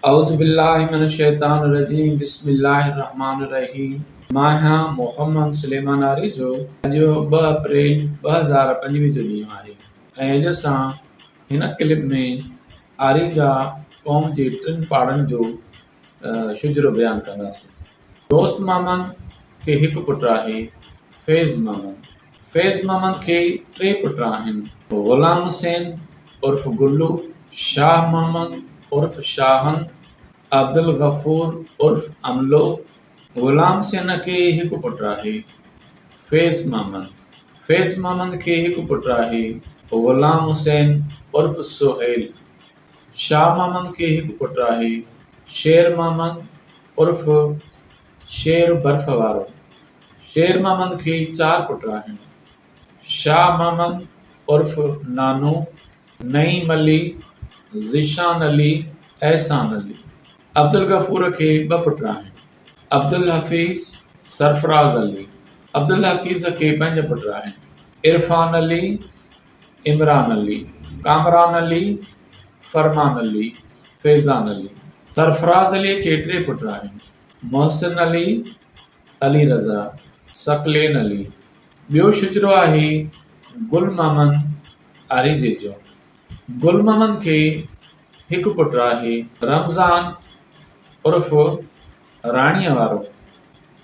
औज़ुबिल्लाहिमिनश्शैतानिर्रजीम बिस्मिल्लाहिर्रहमानिर्रहीम। मां आहियां मोहम्मद सुलेमान आरी जो अॼु 2 अप्रैल 2025 जो ॾींहुं आहे ऐं अॼु असां हिन क्लिप में आरी जा क़ौम जे 3 पाड़नि जो शुजरो बयानु कंदासीं। दोस्त मोहम्मद खे हिकु पुटु आहे, फैज़ मोहम्मद। फैज़ मोहम्मद खे 3 पुट आहिनि, ग़ुलाम हुसैन उर्फ गुल्लू, शाह मोहम्मद उर्फ शाहन, अब्दुल गफूर उर्फ अमलो। ग़ुलाम हुसैन खे हिकु पुटु आहे, फैज़ मोहम्मद। फैज़ मोहम्मद खे हिकु पुटु आहे, ग़ुलाम हुसैन उर्फ सुहेल। शाह मोहम्मद खे हिकु पुटु आहे, शेर मोहम्मद उर्फ शेर बर्फ़ वारो। शेर मोहम्मद खे 4 पुट आहिनि, शाह मोहम्मद उर्फ नानू, नईम अली, ज़ीशान अली, एहसान अली। अब्दुल गफूर खे 2 पुट आहिनि, अब्दुल हफ़ीज़, सरफराज़ अली। अब्दुल हफ़ीज़ खे 5 पुट आहिनि, इरफान अली, इमरान अली, कामरान अली, फरमान अली, फैज़ान अली। सरफराज़ अली खे 3 पुट आहिनि, मोहसिन अली, अली रज़ा, सकलेन अली। ॿियो शुजरो आहे गुल मोहम्मद आरीज़े जो। गुल मोहम्मद खे हिकु पुटु आहे, रमज़ान उर्फ राणीअ वारो।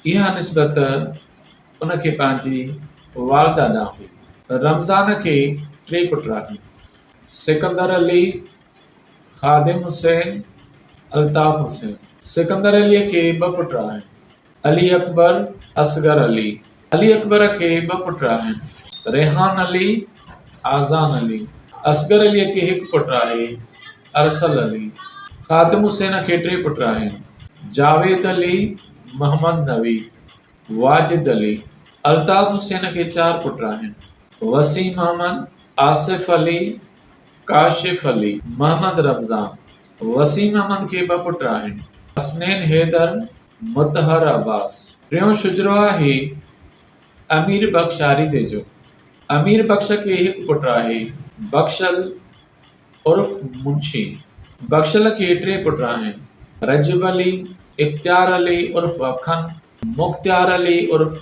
इहा निस्बत उनखे पंहिंजी वालदा ॾांहुं हुई। रमज़ान खे 3 पुट आहिनि, सिकंदर अली, ख़ादिम हुसैन, अल्ताफ़ हुसैन। सिकंदर अलीअ खे 2 पुट आहिनि, अली अकबर, असगर अली। अली अकबर खे 2 पुट आहिनि, रेहान अली, आज़ान अली। असगर अलीअ खे हिकु पुटु आहे, अरसल अली। ख़ादिम हुसैन खे 3 पुट आहिनि, जावेद अली, मोहम्मद नवी, वाजिद अली। अल्ताफ़ हुसैन खे 4 पुट आहिनि, वसीम अहमद, आसिफ अली, काशिफ अली, मोहम्मद रमज़ान। वसीम अहमद खे 2 पुट आहिनि, हसनैन हैदर, मुतहर अब्बास। टियों शुजरो आहे अमीर बख्श आरीज़े जो। अमीर बख्श खे हिकु पुटु आहे, बख्शल उर्फ मुंशी। बख्शल खे 3 पुट आहिनि, रजब अली, इख्तियार अली उर्फ अखन, मुख्तियार अली उर्फ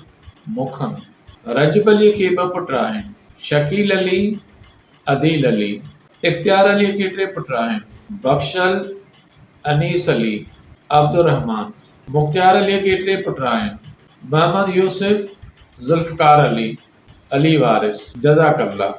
मुखन। रजब अलीअ खे 2 पुट आहिनि, शकील अली, अदील अली। इख्तियार अलीअ खे 3 पुट आहिनि, बख्शल, अनीस अली, अब्दुर्रहमान। मुख्तियार अलीअ खे 3 पुट आहिनि, मोहम्मद यूसुफ, ज़ुल्फ़कार अली, अली वारिस। जज़ाकल्लाह।